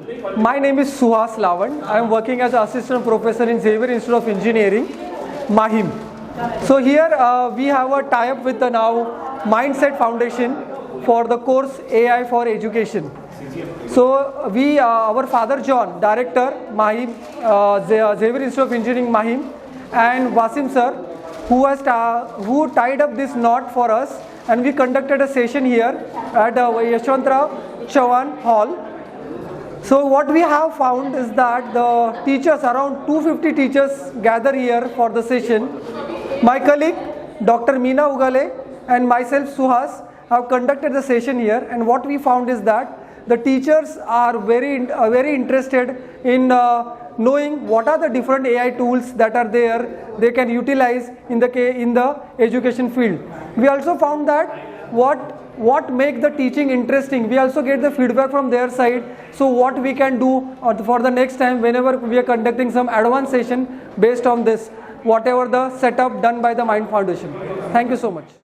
My name is Suhas Lawand. I am working as assistant professor in VEER Institute of Engineering, Mahim. So here we have a tie-up with the now Mindset Foundation for the course AI for Education. So we, our father John, director Mahim, VEER Institute of Engineering, Mahim, and Wasim sir, who tied up this knot for us, and we conducted a session here at Yashwantrao Chavan Hall. So what we have found is that the teachers, around 250 teachers gather here for the session. My colleague Dr. Meena Ugale and myself Suhas have conducted the session here, and what we found is that the teachers are very interested in knowing what are the different AI tools that are there they can utilize in the education field. We also found that what make the teaching interesting, we also get the feedback from their side. So what we can do for the next time whenever we are conducting some advanced session based on this, whatever the setup done by the Mind Foundation. Thank you so much.